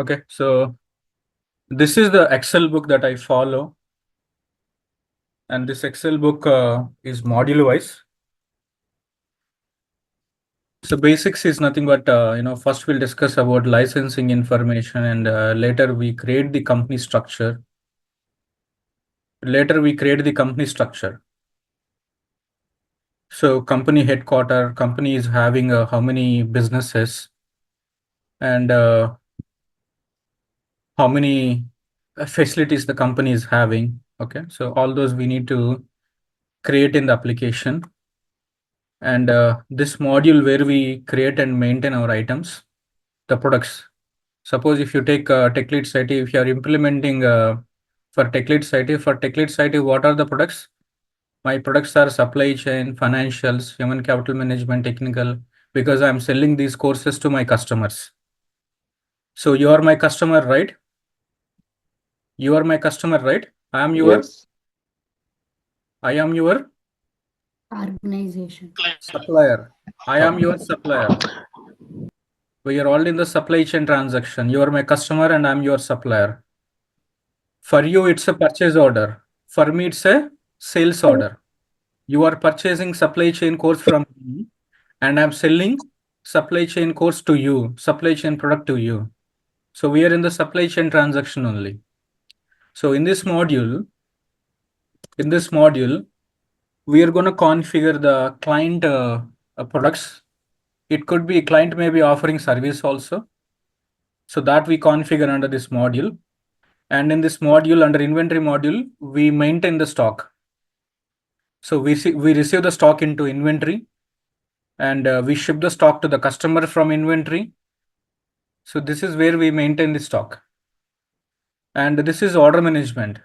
Okay, so this is the Excel book that I follow, and this Excel book is module wise. So basics is nothing but first we'll discuss about licensing information, and later we create the company structure. So company headquarter, company is having how many businesses, and how many facilities the company is having. Okay, so all those we need to create in the application. And this module where we create and maintain our items, the products. Suppose if you take tech lead site, if you are implementing for tech lead site, what are the products? My products are supply chain, financials, human capital management, technical, because I'm selling these courses to my customers. So you are my customer, right? You are my customer, right? I am your Yes. Organization. supplier. I am your supplier. We are all in the supply chain transaction. You are my customer and I'm your supplier. For you, it's a purchase order. For me, it's a sales order. You are purchasing supply chain course from me, and I'm selling supply chain course to you, supply chain product to you. So we are in the supply chain transaction only. So in this module, we are going to configure the client products. It could be client may be offering service also. So that we configure under this module. And in this module, under inventory module, we maintain the stock. So we receive the stock into inventory, and we ship the stock to the customer from inventory. So this is where we maintain the stock. And this is order management.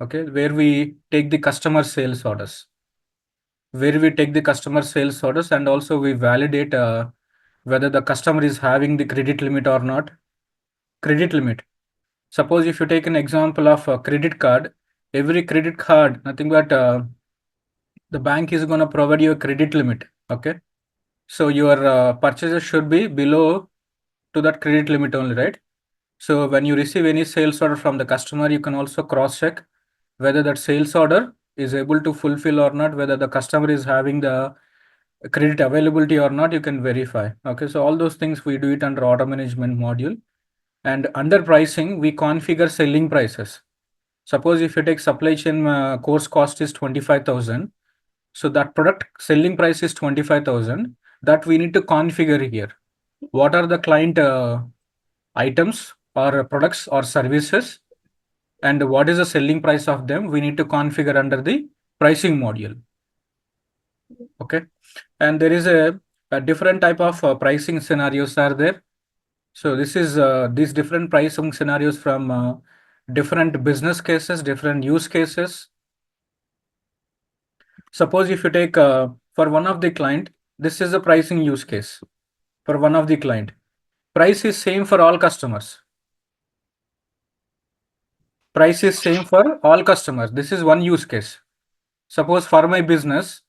Okay, where we take the customer sales orders. And also we validate whether the customer is having the credit limit or not. Credit limit. Suppose if you take an example of a credit card, every credit card, nothing but the bank is going to provide you a credit limit. Okay. So your purchases should be below to that credit limit only, right? So when you receive any sales order from the customer, you can also cross check whether that sales order is able to fulfill or not, whether the customer is having the credit availability or not, you can verify. Okay. So all those things we do it under order management module. And under pricing, we configure selling prices. Suppose if you take supply chain course cost is 25,000. So that product selling price is 25,000. That we need to configure here. What are the client items or products or services, and what is the selling price of them? We need to configure under the pricing module. Okay. And there is a different type of pricing scenarios are there. So this is these different pricing scenarios from different business cases, different use cases. Suppose if you take for one of the client, this is a pricing use case for one of the client. Price is same for all customers. Price is same for all customers. This is one use case. Suppose for my business,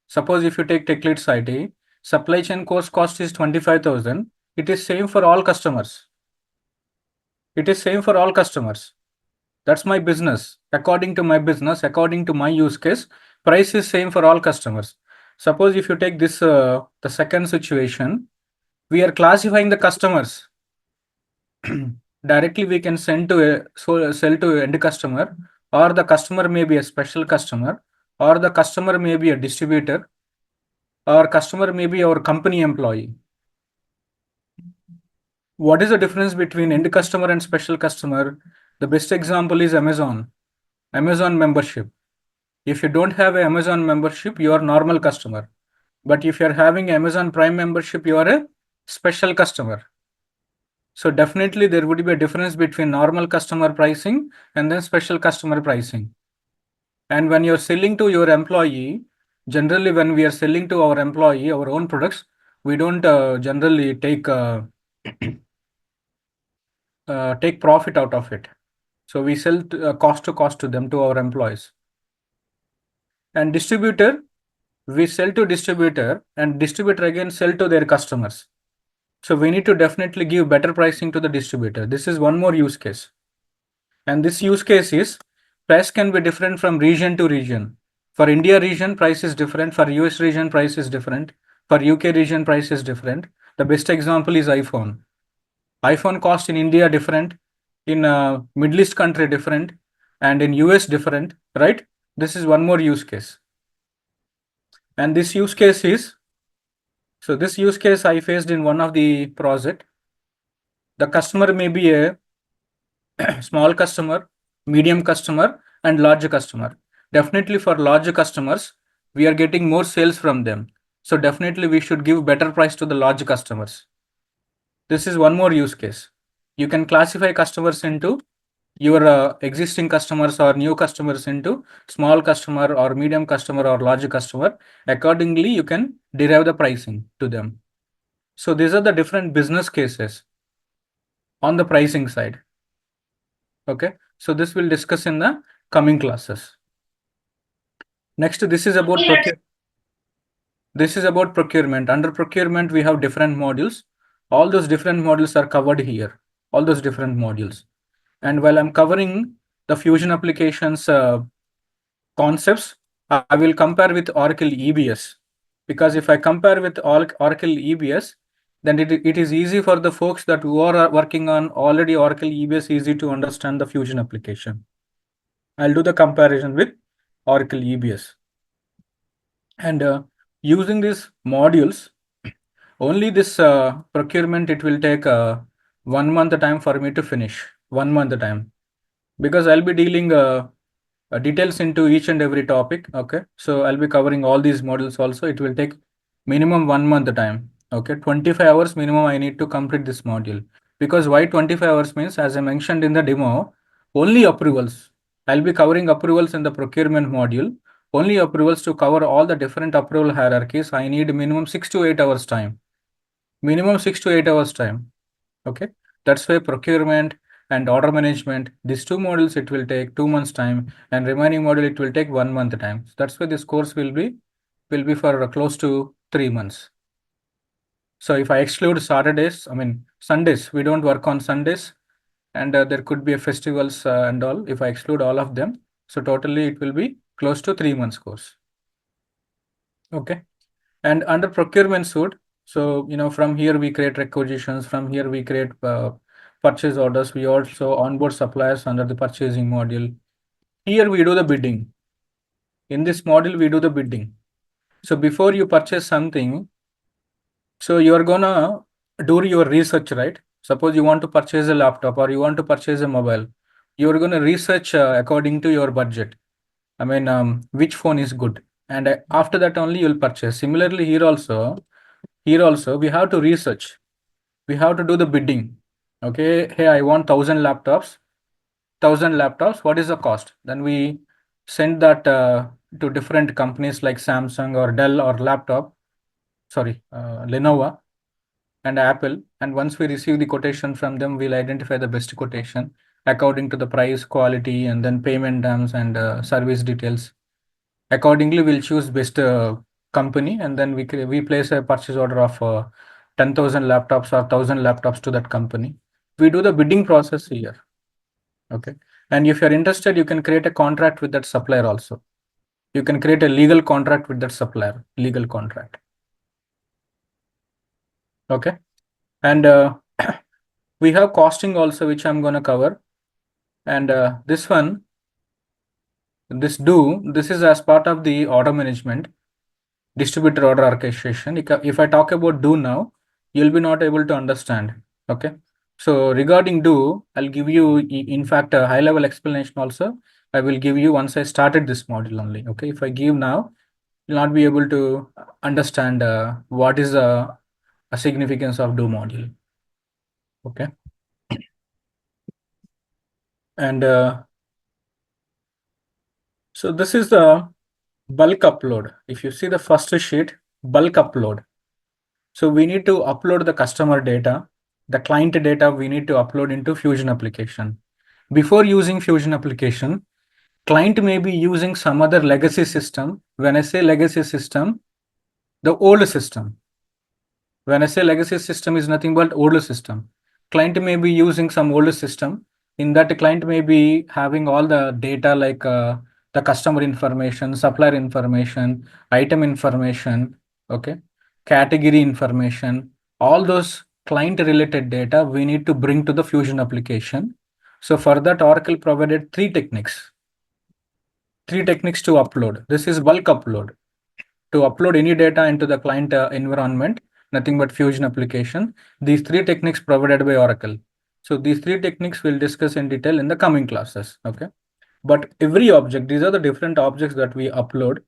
suppose if you take TechLead site, supply chain cost is 25,000. It is same for all customers. That's my business. According to my business, according to my use case, price is same for all customers. Suppose if you take this, the second situation, we are classifying the customers. Directly we can sell to end customer, or the customer may be a special customer, or the customer may be a distributor, or customer may be our company employee. What is the difference between end customer and special customer? The best example is Amazon membership. If you don't have an Amazon membership, you are normal customer. But if you're having Amazon Prime membership, you are a special customer. So definitely there would be a difference between normal customer pricing and then special customer pricing. And when you're selling to your employee, generally when we are selling to our employee our own products, we don't generally take take profit out of it. So we sell cost to them, to our employees. And distributor, we sell to distributor, and distributor again sell to their customers. So we need to definitely give better pricing to the distributor. This is one more use case. And this use case is price can be different from region to region. For India region, price is different. For US region, price is different. For UK region, price is different. The best example is iPhone. iPhone cost in India different, in Middle East country different, and in US different, right? This is one more use case. And this use case is, so this use case I faced in one of the project. The customer may be a small customer, medium customer, and large customer. Definitely for large customers, we are getting more sales from them. So definitely we should give better price to the large customers. This is one more use case. You can classify customers into your existing customers or new customers into small customer or medium customer or large customer. Accordingly, you can derive the pricing to them. So these are the different business cases on the pricing side. Okay, so this will discuss in the coming classes. Next, this is about procurement. Under procurement, we have different modules. All those different modules are covered here. All those different modules. And while I'm covering the Fusion applications concepts, I will compare with Oracle EBS, because if I compare with Oracle EBS, then it is easy for the folks that who are working on already Oracle EBS, easy to understand the Fusion application. I'll do the comparison with Oracle EBS. And using these modules, only this procurement, it will take 1 month time for me to finish. 1 month time, because I'll be dealing details into each and every topic. Okay, so I'll be covering all these modules also. It will take minimum 1 month time. Okay, 25 hours minimum I need to complete this module. Because why 25 hours means, as I mentioned in the demo, only approvals. I'll be covering approvals in the procurement module. Only approvals, to cover all the different approval hierarchies, I need minimum 6 to 8 hours time. Minimum 6 to 8 hours time. Okay, that's why procurement and order management, these two modules, it will take 2 months time, and remaining module it will take 1 month time. So that's why this course will be for close to 3 months. So if I exclude Saturdays, I mean Sundays, we don't work on Sundays, and there could be a festivals and all. If I exclude all of them, so totally it will be close to 3 months course. Okay, and under procurement suite, so from here we create requisitions, from here we create purchase orders. We also onboard suppliers under the purchasing module. Here we do the bidding. In this module we do the bidding. So before you purchase something, so you're gonna do your research, right? Suppose you want to purchase a laptop or you want to purchase a mobile, you're gonna research according to your budget. I mean, which phone is good, and after that only you'll purchase. Similarly, here also we have to research. We have to do the bidding. Okay, hey, I want 1,000 laptops. 1,000 laptops. What is the cost? Then we send that to different companies like Samsung or Dell or Lenovo and Apple. And once we receive the quotation from them, we'll identify the best quotation according to the price, quality, and then payment terms and service details. Accordingly, we'll choose best company, and then we place a purchase order of 10,000 laptops or 1,000 laptops to that company. We do the bidding process here. Okay, and if you're interested, you can create a contract with that supplier also. You can create a legal contract with that supplier, legal contract. Okay, and we have costing also, which I'm going to cover. And this one, this is as part of the order management, distributor order orchestration. If I talk about do now, you'll be not able to understand. Okay, so regarding do, I'll give you in fact a high level explanation also. I will give you once I started this module only. Okay, if I give now, you'll not be able to understand what is a significance of do module. Okay, and so this is the bulk upload. If you see the first sheet, bulk upload. So we need to upload the customer data, the client data we need to upload into Fusion application. Before using Fusion application, client may be using some other legacy system. When I say legacy system, the old system. When I say legacy system is nothing but older system. Client may be using some older system. In that, client may be having all the data like the customer information, supplier information, item information, okay, category information, all those client related data we need to bring to the Fusion application. So for that, Oracle provided three techniques to upload. This is bulk upload. To upload any data into the client environment, nothing but Fusion application. These three techniques provided by Oracle. So these three techniques we'll discuss in detail in the coming classes. Okay. But every object, these are the different objects that we upload.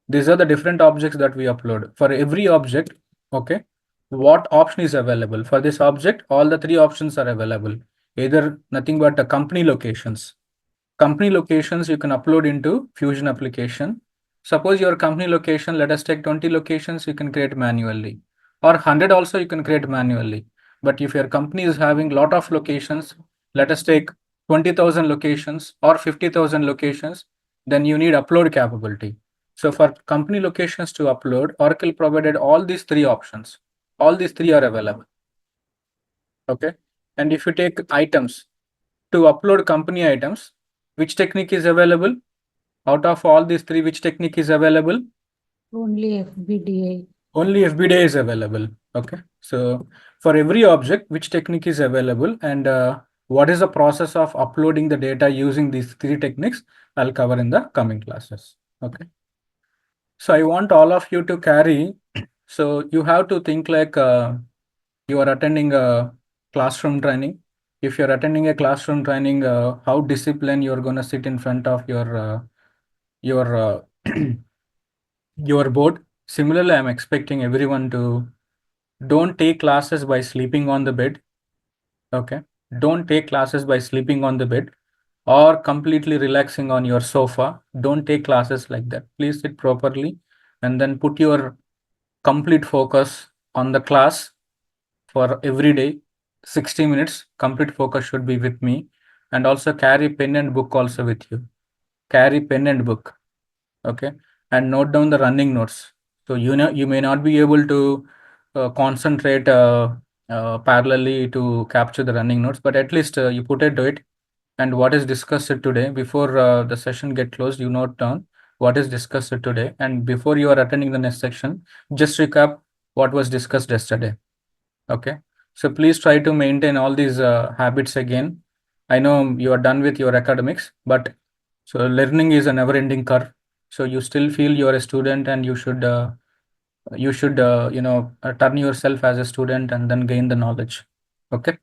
These are the different objects that we upload. For every object, okay, what option is available? For this object, all the three options are available. Either nothing but company locations. Company locations you can upload into Fusion application. Suppose your company location, let us take 20 locations, you can create manually, or 100 also you can create manually. But if your company is having lot of locations, let us take 20,000 locations or 50,000 locations, then you need upload capability. So for company locations to upload, Oracle provided all these three options. All these three are available. Okay. And if you take items, to upload company items, which technique is available? Out of all these three, which technique is available? Only FBDA. Only FBDA is available. Okay. So for every object, which technique is available and what is the process of uploading the data using these three techniques, I'll cover in the coming classes. Okay. So I want all of you to carry. So you have to think like you are attending a classroom training. If you're attending a classroom training, how disciplined you're going to sit in front of your your board. Similarly, I'm expecting everyone to don't take classes by sleeping on the bed. Okay. Don't take classes by sleeping on the bed or completely relaxing on your sofa. Don't take classes like that. Please sit properly and then put your complete focus on the class for every day. 60 minutes complete focus should be with me, and also carry pen and book also with you. Carry pen and book, okay, and note down the running notes. So you know you may not be able to concentrate parallelly to capture the running notes, but at least you put it to it, and what is discussed today before the session get closed, you note down what is discussed today, and before you are attending the next section, just recap what was discussed yesterday. Okay. So please try to maintain all these habits again. I know you are done with your academics, but so learning is a never-ending curve. So you still feel you are a student, and you should turn yourself as a student and then gain the knowledge. Okay.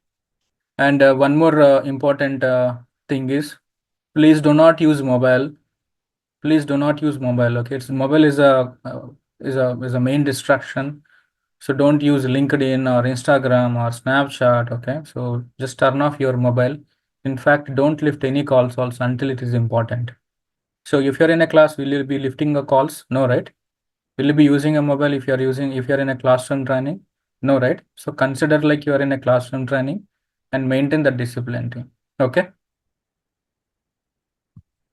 And one more important thing is, please do not use mobile. Please do not use mobile. Okay, mobile is a main distraction. So don't use LinkedIn or Instagram or Snapchat. Okay, so just turn off your mobile. In fact, don't lift any calls also until it is important. So if you're in a class, will you be lifting the calls? No, right? Will you be using a mobile if you're in a classroom training? No, right? So consider like you are in a classroom training and maintain the discipline. Okay.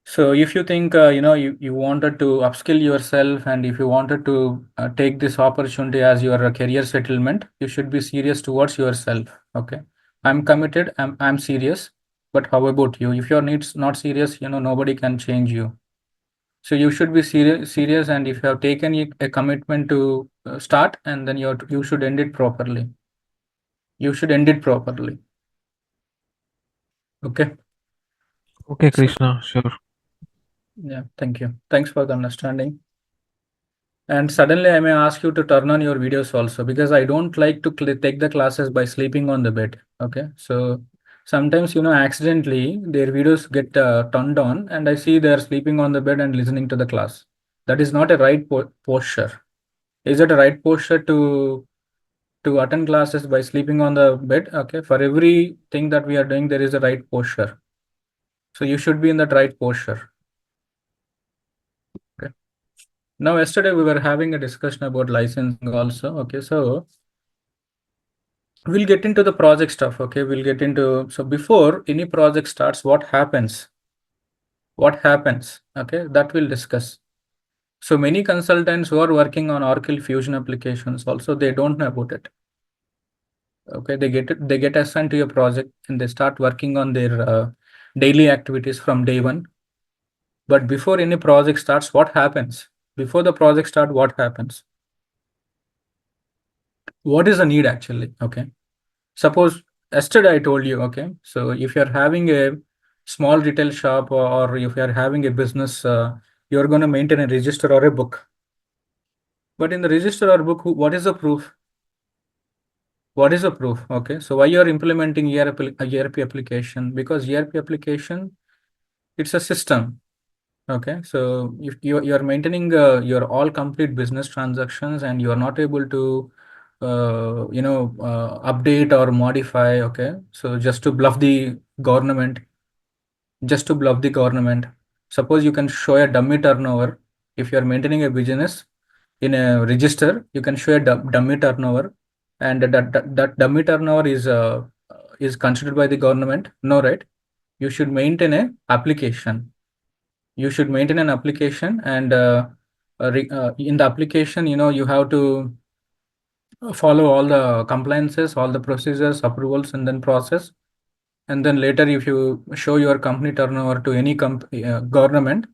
So if you think you wanted to upskill yourself, and if you wanted to take this opportunity as your career settlement, you should be serious towards yourself. Okay, I'm committed. I'm serious. But how about you? If you're needs not serious, nobody can change you. So you should be serious, and if you have taken a commitment to start, and then you should end it properly. You should end it properly. Okay. Okay, So Krishna, sure. yeah, thank you. Thanks for the understanding. And suddenly I may ask you to turn on your videos also, because I don't like to take the classes by sleeping on the bed. Okay. So sometimes, accidentally their videos get turned on and I see they're sleeping on the bed and listening to the class. That is not a right posture. Is it a right posture to attend classes by sleeping on the bed? Okay. For everything that we are doing, there is a right posture. So you should be in that right posture. Okay. Now, yesterday we were having a discussion about licensing also. Okay. So we'll get into the project stuff. Okay. So before any project starts, what happens? Okay. That we'll discuss. So many consultants who are working on Oracle Fusion applications also, they don't know about it. Okay, they get assigned to a project and they start working on their daily activities from day one. But before any project starts, what happens? Before the project start, what happens? What is the need actually? Okay. Suppose yesterday I told you, okay, so if you're having a small retail shop, or if you're having a business, you're going to maintain a register or a book. But in the register or book, what is the proof? What is the proof? Okay, so why you're implementing ERP application? Because ERP application, it's a system. Okay, so if you're maintaining your all complete business transactions and you are not able to, update or modify. Okay, so just to bluff the government, just to bluff the government. Suppose you can show a dummy turnover. If you are maintaining a business in a register, you can show a dummy turnover, and that dummy turnover is considered by the government. No, right? You should maintain a application. You should maintain an application, and in the application, you have to follow all the compliances, all the procedures, approvals, and then process. And then later, if you show your company turnover to any government,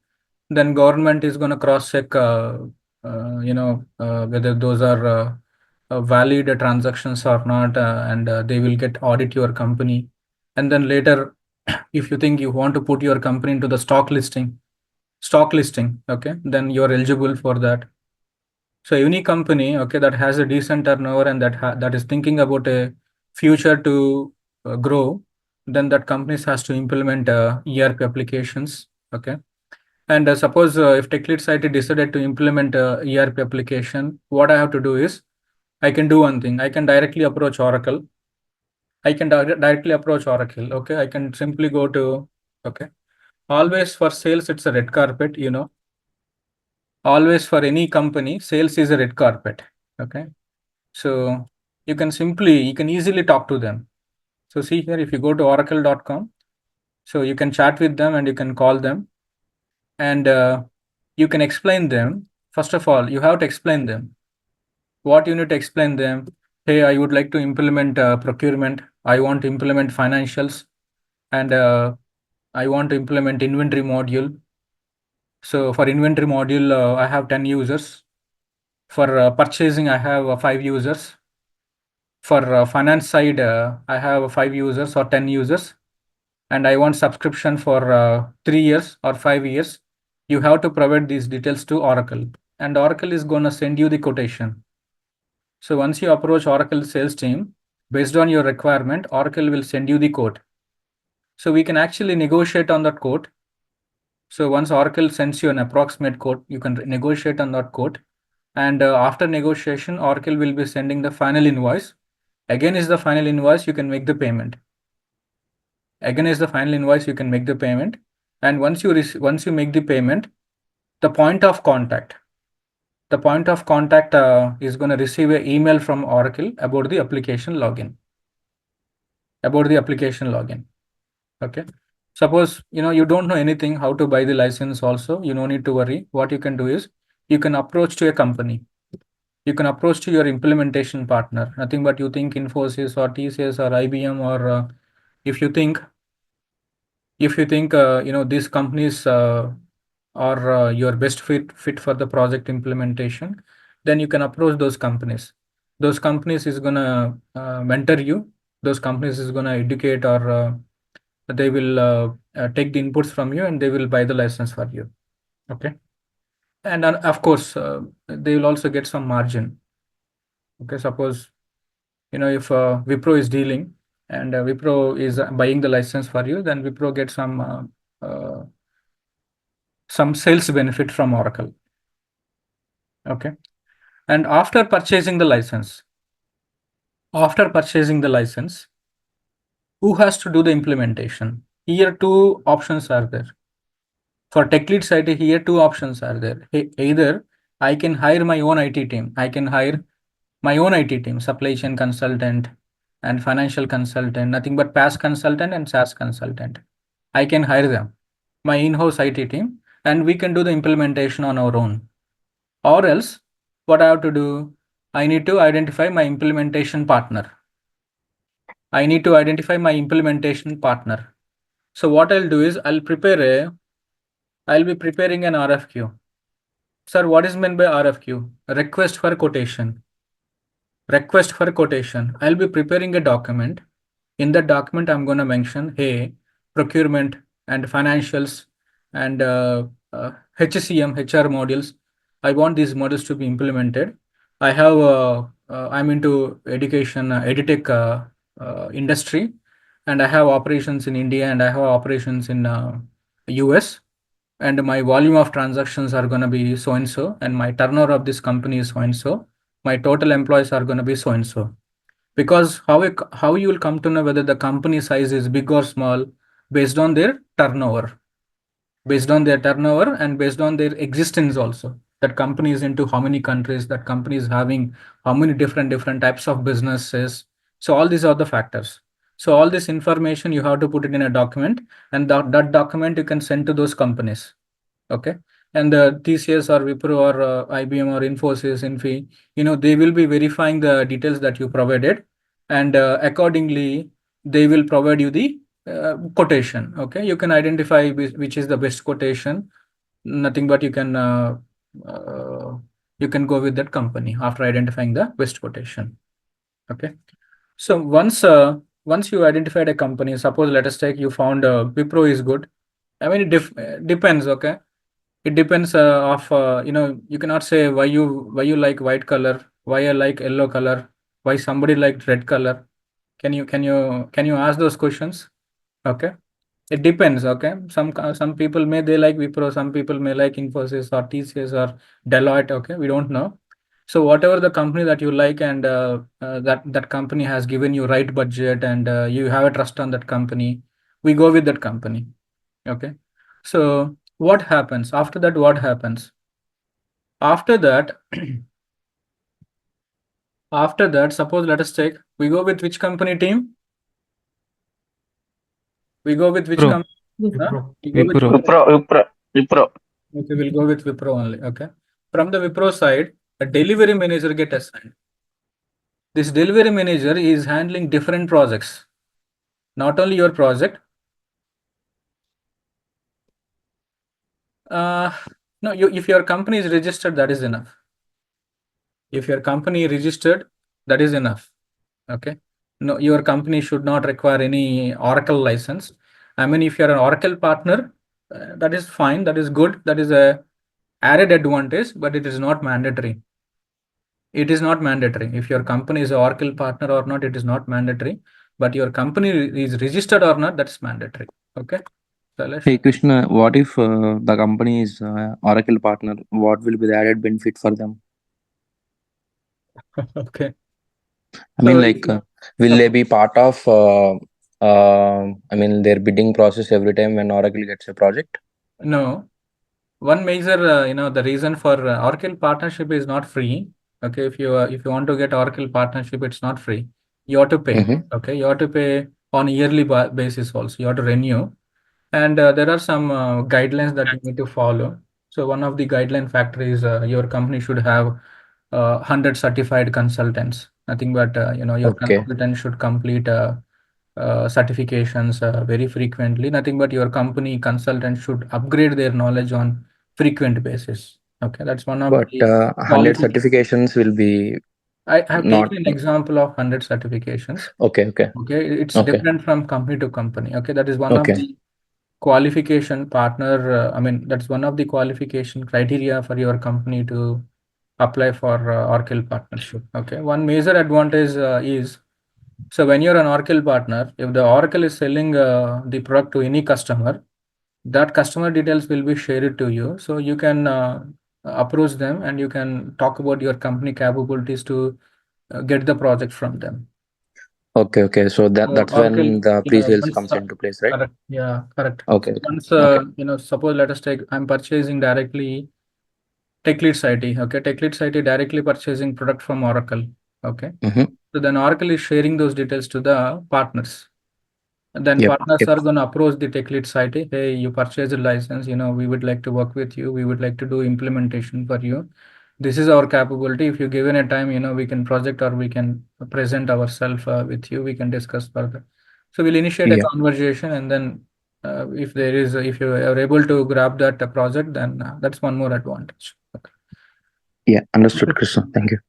then government is going to cross check, whether those are valid transactions or not, and they will get audit your company. And then later, if you think you want to put your company into the stock listing, okay, then you're eligible for that. So any company, okay, that has a decent turnover and that is thinking about a future to grow, then that companies has to implement ERP applications. Okay, and suppose if TechLead site decided to implement ERP application, what I have to do is I can do one thing. I can directly approach Oracle. Directly approach Oracle. Okay, I can simply go to, okay. Always for sales, it's a red carpet. Always for any company, sales is a red carpet. Okay, so you can easily talk to them. So see here, if you go to oracle.com, so you can chat with them and you can call them, and you can explain them. First of all, you have to explain them. What you need to explain them? Hey, I would like to implement procurement. I want to implement financials, and I want to implement inventory module. So for inventory module, I have 10 users. For purchasing, I have 5 users. For finance side, I have 5 users or 10 users, and I want subscription for 3 years or 5 years. You have to provide these details to Oracle, and Oracle is going to send you the quotation. So once you approach Oracle sales team, based on your requirement, Oracle will send you the quote. So we can actually negotiate on that quote. So once Oracle sends you an approximate quote, you can negotiate on that quote. And after negotiation, Oracle will be sending the final invoice. Again is the final invoice, you can make the payment. Again is the final invoice, you can make the payment. And once you make the payment, the point of contact is going to receive an email from Oracle about the application login. Okay. Suppose you don't know anything how to buy the license also, you no need to worry. What you can do is you can approach to a company. You can approach to your implementation partner. Nothing but you think Infosys or TCS or IBM, or if you think these companies are your best fit for the project implementation, then you can approach those companies. Those companies is gonna mentor you. Those companies is gonna educate, or they will take the inputs from you and they will buy the license for you. Okay, and of course they will also get some margin. Okay, suppose if Wipro is dealing and Wipro is buying the license for you, then Wipro gets some sales benefit from Oracle. Okay, and after purchasing the license, who has to do the implementation? Here two options are there. For TechLead site, here two options are there. Either I can hire my own IT team. I can hire my own IT team, supply chain consultant and financial consultant, nothing but PaaS consultant and SaaS consultant. I can hire them, my in-house IT team, and we can do the implementation on our own. Or else, what I have to do? I need to identify my implementation partner. I need to identify my implementation partner. So what I'll do is I'll be preparing an RFQ. Sir, what is meant by RFQ? Request for quotation. Request for quotation. I'll be preparing a document. In that document, I'm going to mention, hey, procurement and financials and HCM, HR modules. I want these modules to be implemented. I'm into education, edutech industry, and I have operations in India and I have operations in US. And my volume of transactions are going to be so and so, and my turnover of this company is so and so. My total employees are going to be so and so. Because how you will come to know whether the company size is big or small based on their turnover, and based on their existence also. That company is into how many countries, that company is having how many different types of businesses. So all these are the factors. So all this information you have to put it in a document, and that document you can send to those companies. Okay. And the TCS or Wipro or IBM or Infosys, Infi, they will be verifying the details that you provided, and accordingly, they will provide you the quotation. Okay. You can identify which is the best quotation. Nothing but uh, you can go with that company after identifying the best quotation. Okay. So once you identified a company, suppose let us take you found Wipro is good. I mean, it depends. Okay. It depends you cannot say why you like white color, why I like yellow color, why somebody liked red color. Can you ask those questions? Okay. It depends. Okay. Some people they like Wipro, some people may like Infosys or TCS or Deloitte. Okay. We don't know. So whatever the company that you like, and that company has given you right budget, and you have a trust on that company, we go with that company. Okay. So what happens after that? What happens after that? After that, suppose let us take, we go with which company team? We go with which Wipro. company? Wipro. We go with Wipro. Wipro. Okay, we'll go with Wipro only. Okay. From the Wipro side, a delivery manager get assigned. This delivery manager is handling different projects, not only your project. No, if your company is registered, that is enough. If your company is registered, that is enough. Okay. No, your company should not require any Oracle license. I mean, if you're an Oracle partner, that is fine. That is good. That is a added advantage, but it is not mandatory. It is not mandatory. If your company is an Oracle partner or not, it is not mandatory. But your company is registered or not, that's mandatory. Okay. Shailesh? Hey Krishna, what if the company is Oracle partner? What will be the added benefit for them? Okay. I mean, So, like, will they be part of, their bidding process every time when Oracle gets a project? no. One major, the reason for Oracle partnership is not free. Okay, if you want to get Oracle partnership, it's not free. You have to pay. Mm-hmm. Okay, you have to pay on yearly basis also. You have to renew, and there are some guidelines that you need to follow. So one of the guideline factor is your company should have 100 certified consultants. Nothing but your Okay. consultant should complete certifications very frequently. Nothing but your company consultant should upgrade their knowledge on frequent basis. Okay, that's one of But the 100 quality. certifications will be I have not. taken an example of 100 certifications. Okay. Okay, it's Okay. different from company to company. Okay, that is one of Okay. the qualification partner. That's one of the qualification criteria for your company to apply for Oracle partnership. Okay, one major advantage is, so when you're an Oracle partner, if the Oracle is selling the product to any customer, that customer details will be shared to you. So you can approach them and you can talk about your company capabilities to get the project from them. Okay. So So that's Oracle, when the pre-sales once, comes into place, right? correct, yeah, correct. Okay. Once, Okay. suppose let us take, I'm purchasing directly TechLead IT. Okay, TechLead IT directly purchasing product from Oracle. Okay, Mm-hmm. so then Oracle is sharing those details to the partners. And then Yep. partners are going to approach the TechLead site. Hey, you purchased a license. We would like to work with you. We would like to do implementation for you. this is our capability. If you given a time, we can project or we can present ourselves with you. We can discuss further. So we'll initiate a Yeah. conversation, and then if you are able to grab that project, then that's one more advantage. Okay. Yeah, understood, Krishna. Thank you.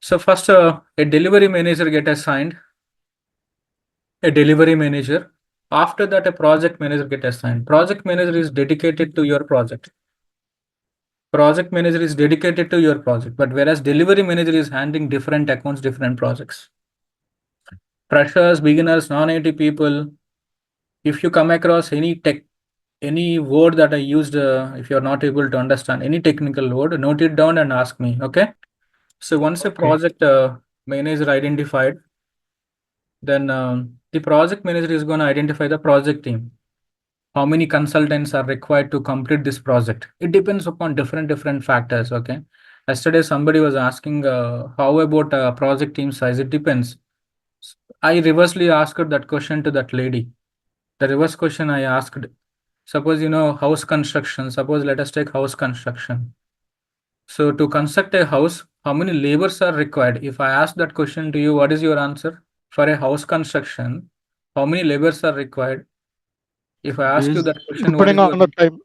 So first, a delivery manager get assigned. A delivery manager. After that, a project manager get assigned. Project manager is dedicated to your project. Project manager is dedicated to your project, but whereas delivery manager is handling different accounts, different projects. Freshers, beginners, non-IT people, if you come across any word that I used, if you're not able to understand any technical word, note it down and ask me. Okay. So once a project manager identified, then the project manager is going to identify the project team. How many consultants are required to complete this project? It depends upon different factors. Okay. Yesterday, somebody was asking, how about project team size? It depends. I reversely asked that question to that lady. The reverse question I asked, suppose house construction. Suppose let us take house construction. So to construct a house, how many labors are required? If I ask that question to you, what is your answer? For a house construction, how many labors are required? If I ask you that question, what is Depending on the time,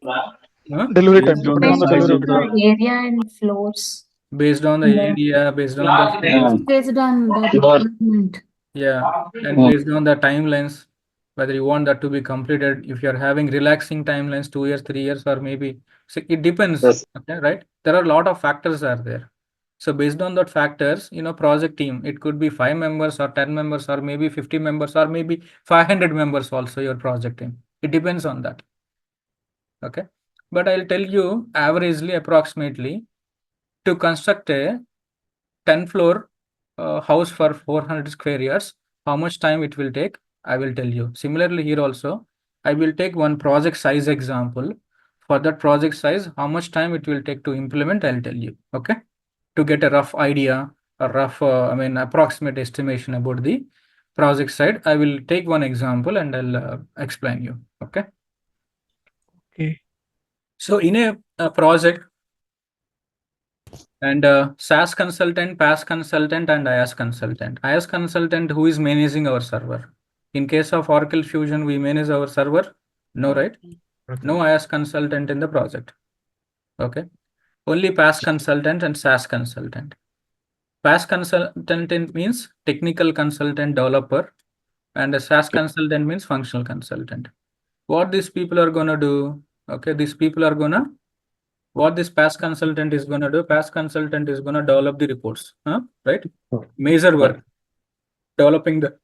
Huh? delivery time, Based on depending on the size delivery of time. the Area and floors. Based on the area, based on the Based on the requirement. and based on the timelines, whether you want that to be completed, if you're having relaxing timelines, 2 years, 3 years, or maybe, so it depends. Okay, right? There are a lot of factors are there. So based on that factors, project team, it could be 5 members or 10 members or maybe 50 members or maybe 500 members also your project team. It depends on that. Okay. But I'll tell you averagely, approximately, to construct a 10 floor house for 400 square yards, how much time it will take? I will tell you. Similarly, here also, I will take one project size example. For that project size, how much time it will take to implement, I'll tell you. Okay. To get a rough idea, a rough, approximate estimation about the project side, I will take one example and I'll explain you. Okay. Okay. So in a project, and SaaS consultant, PaaS consultant, and IaaS consultant. IaaS consultant, who is managing our server? In case of Oracle Fusion, we manage our server? No, right? No IaaS consultant in the project. Okay. Only PaaS consultant and SaaS consultant. PaaS consultant means technical consultant developer, and a SaaS consultant means functional consultant. What these people are going to do? Okay, these people are going to what this PaaS consultant is going to do, PaaS consultant is going to develop the reports, right? Major work, developing the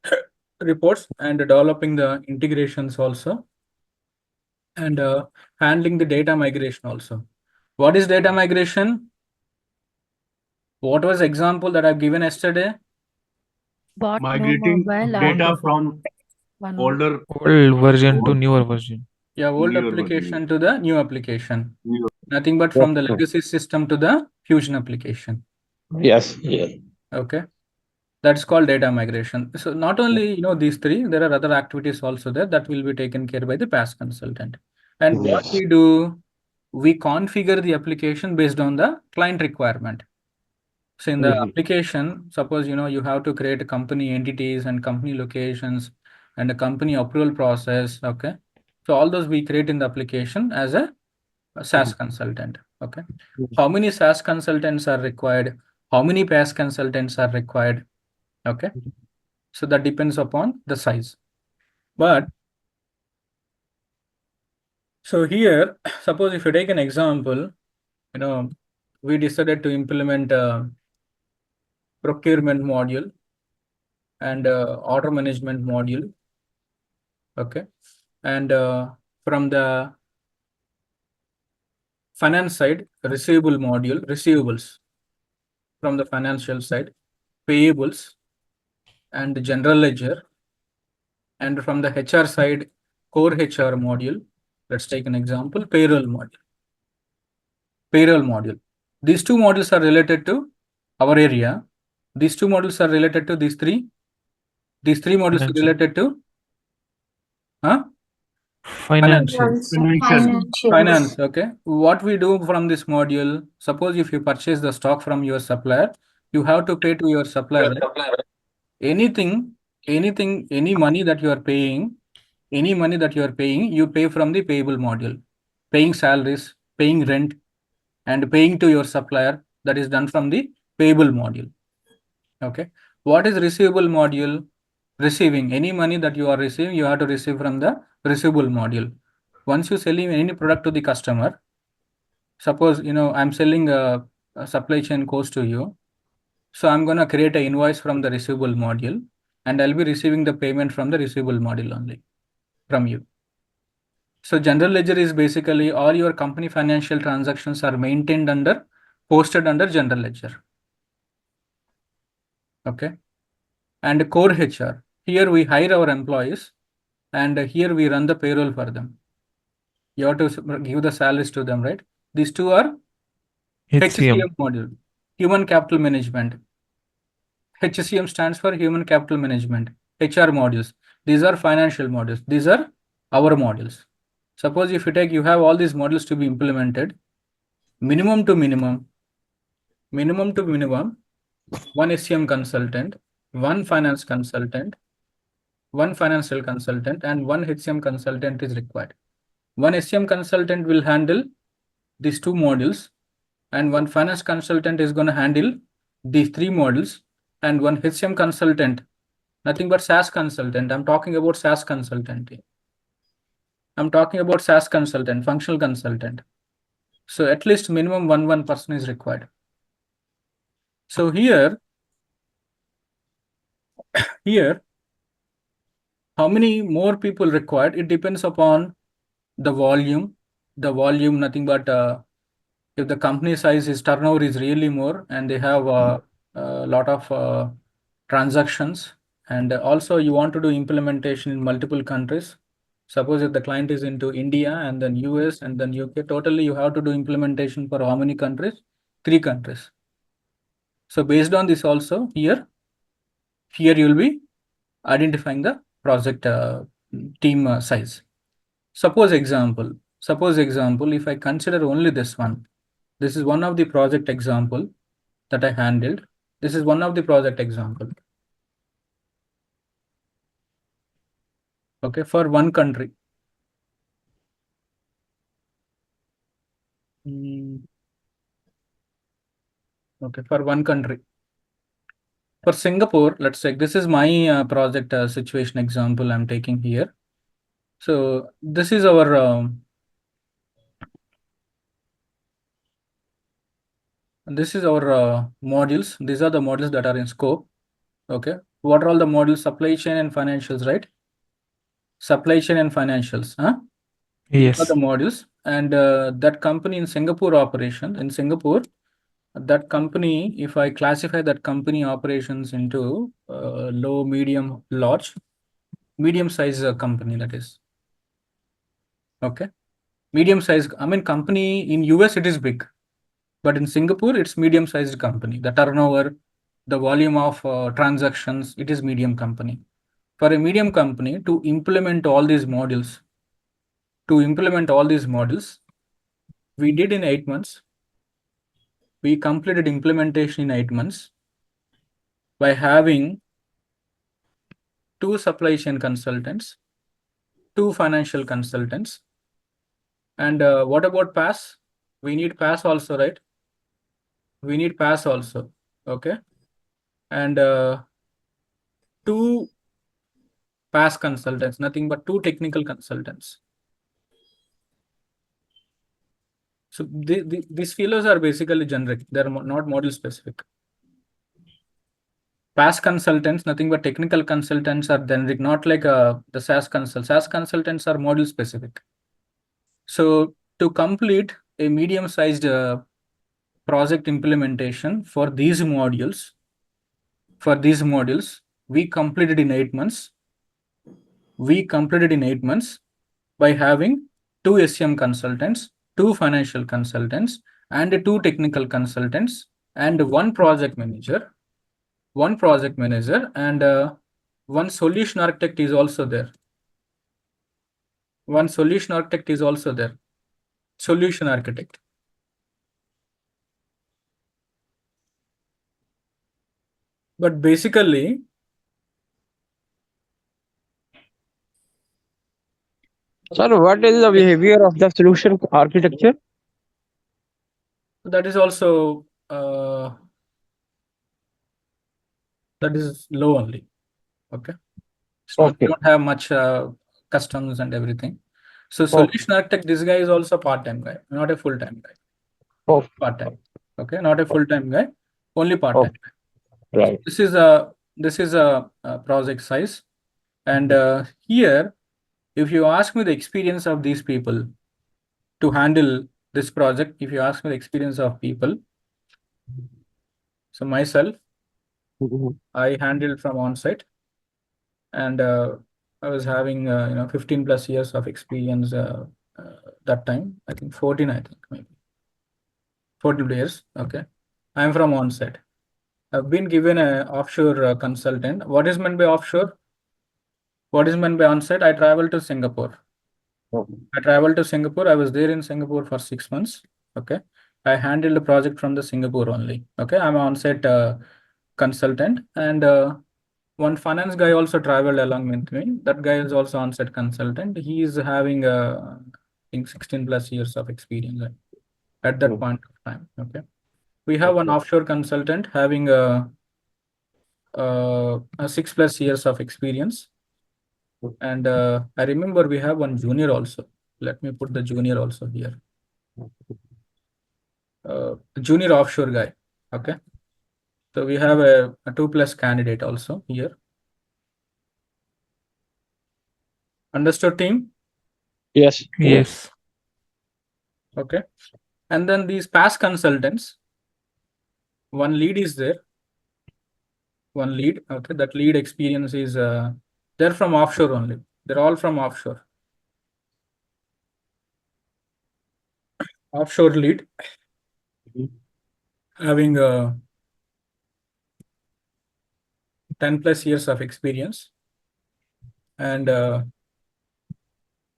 reports and developing the integrations also, and handling the data migration also. What is data migration? What was example that I've given yesterday? Bought migrating no mobile data and from one older Old version to newer version. Yeah, old newer application to the new application. New. Nothing but from the legacy system to the Fusion application. Yes. Yeah. Okay. That's called data migration. So not only these three, there are other activities also there that will be taken care by the PaaS consultant. And what we do, we configure the application based on the client requirement. So in the application, suppose you have to create a company entities and company locations and a company approval process. Okay. So all those we create in the application as a SaaS consultant. Okay. How many SaaS consultants are required? How many PaaS consultants are required? Okay. So that depends upon the size. But so here, suppose if you take an example, we decided to implement a procurement module and order management module. Okay. And from the finance side, receivable module, receivables from the financial side, payables and general ledger. And from the HR side, core HR module. Let's take an example, payroll module. Payroll module. These two modules are related to our area. These two modules are related to these three. These three modules are related to Finance. Finance. Okay. What we do from this module, suppose if you purchase the stock from your supplier, you have to pay to your supplier. Anything, any money that you are paying, you pay from the payable module. Paying salaries, paying rent, and paying to your supplier, that is done from the payable module. Okay. What is receivable module? Receiving any money that you are receiving, you have to receive from the receivable module. Once you selling any product to the customer, suppose I'm selling a supply chain course to you, so I'm gonna create an invoice from the receivable module, and I'll be receiving the payment from the receivable module only from you. So general ledger is basically all your company financial transactions are posted under general ledger. Okay. And core HR, here we hire our employees, and here we run the payroll for them. You have to give the salaries to them, right? These two are HCM module, human capital management. HCM stands for human capital management. HR modules. These are financial modules. These are our modules. Suppose if you have all these modules to be implemented, minimum to minimum, one SCM consultant, one finance consultant, one financial consultant, and one HCM consultant is required. One SCM consultant will handle these two modules, and one finance consultant is going to handle these three modules, and one HCM consultant, nothing but SaaS consultant. I'm talking about SaaS consultant. I'm talking about SaaS consultant, functional consultant. So at least minimum one person is required. So here, how many more people required? It depends upon the volume. The volume, nothing but if the company size is turnover is really more, and they have a lot of transactions, and also you want to do implementation in multiple countries. Suppose if the client is into India and then US and then UK, totally you have to do implementation for how many countries? 3 countries. So based on this also, here you'll be identifying the project team size. Suppose example, if I consider only this one, this is one of the project example that I handled. This is one of the project example. Okay, for one country. Okay, for one country. For Singapore, let's say this is my project situation example I'm taking here. So this is our modules. These are the modules that are in scope. Okay, what are all the modules? Supply chain and financials, right? Supply chain and financials, huh? Yes. These are the modules, and that company in Singapore operation in Singapore. That company, if I classify that company operations into low, medium, large, medium size company, that is. Okay. Medium size, I mean, company in US, it is big, but in Singapore, it's medium sized company. The turnover, the volume of transactions, it is medium company. For a medium company to implement all these modules, we did in 8 months. We completed implementation in 8 months by having 2 supply chain consultants, 2 financial consultants, and what about PaaS? We need PaaS also, right? We need PaaS also, okay? And 2 PaaS consultants, nothing but 2 technical consultants. So these fellows are basically generic. They're not model specific. PaaS consultants, nothing but technical consultants are generic, not like the SaaS consultants. SaaS consultants are model specific. So to complete a medium-sized project implementation for these modules, we completed in 8 months. We completed in 8 months by having 2 SCM consultants, 2 financial consultants, and 2 technical consultants, and 1 project manager, and 1 solution architect is also there. one solution architect is also there. Solution architect. But basically, Sir, what is the behavior of the solution architecture? that is also that is low only. Okay. So we Okay. don't have much customs and everything. So solution architect, this guy is also part-time guy, not a full-time guy. Okay. Part-time. Okay, not a full-time guy, only part-time. Right. This is a project size, and here, if you ask me the experience of these people to handle this project, if you ask me the experience of people, so myself, I handled from on-site, and I was having 15 plus years of experience that time. I think 14, I think maybe 14 years. Okay, I'm from on-site. I've been given a offshore consultant. What is meant by offshore? What is meant by on-site? I traveled to Singapore. I traveled to Singapore. I was there in Singapore for 6 months. Okay, I handled the project from the Singapore only. Okay, I'm an on-site consultant, and one finance guy also traveled along with me. That guy is also on-site consultant. He is having I think 16 plus years of experience at that point of time. Okay, we have one offshore consultant having a 6 plus years of experience, and I remember we have one junior also. Let me put the junior also here. Junior offshore guy. Okay, so we have a 2 plus candidate also here. Understood, team? Yes. Yes. Okay, and then these past consultants, one lead is there. One lead. Okay, that lead experience is they're from offshore only. They're all from offshore. Offshore lead having 10 plus years of experience, and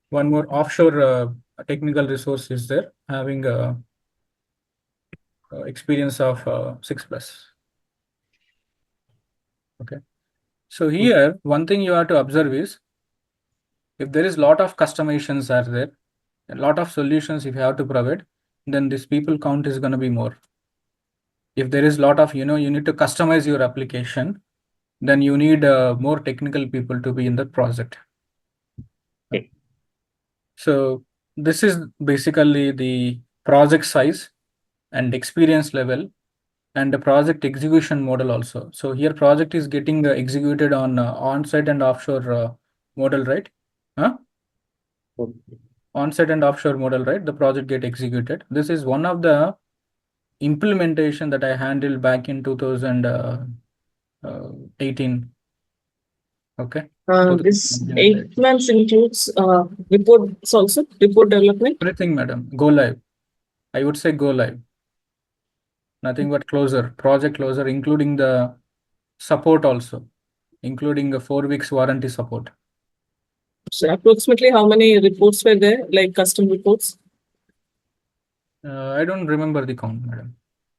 one more offshore technical resource is there having experience of 6 plus. Okay, so here one thing you have to observe is if there is lot of customizations are there, a lot of solutions if you have to provide, then this people count is going to be more. If there is lot of you need to customize your application, then you need more technical people to be in the project. Okay. So this is basically the project size and experience level and the project execution model also. So here project is getting executed on on-site and offshore model, right? Huh? On-site and offshore model, right? The project get executed. This is one of the implementation that I handled back in 2018. Okay. This 8 months includes reports also, report development. Everything, madam. Go live. I would say go live. Nothing but closure, project closure, including the support also, including a 4 weeks warranty support. So approximately how many reports were there, like custom reports? I don't remember the count, madam.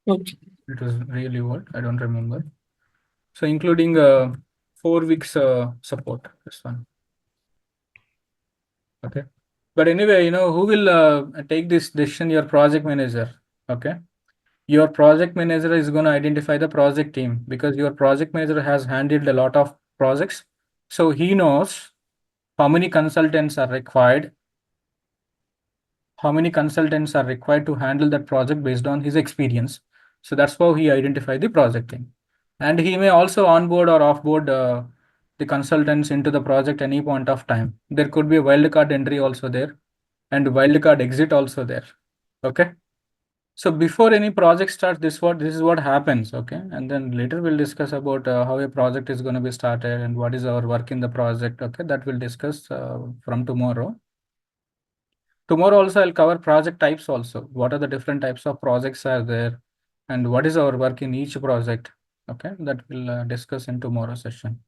Okay. It was really old. I don't remember. So including 4 weeks support, this one. Okay. But anyway, who will take this decision? Your project manager. Okay. Your project manager is going to identify the project team because your project manager has handled a lot of projects. So he knows how many consultants are required, to handle that project based on his experience. So that's how he identified the project team. And he may also onboard or offboard the consultants into the project any point of time. There could be a wildcard entry also there and wildcard exit also there. Okay. So before any project starts, this is what happens. Okay. And then later we'll discuss about how a project is going to be started and what is our work in the project. Okay. That we'll discuss from tomorrow. Tomorrow also I'll cover project types also. What are the different types of projects are there and what is our work in each project. Okay. That we'll discuss in tomorrow's session.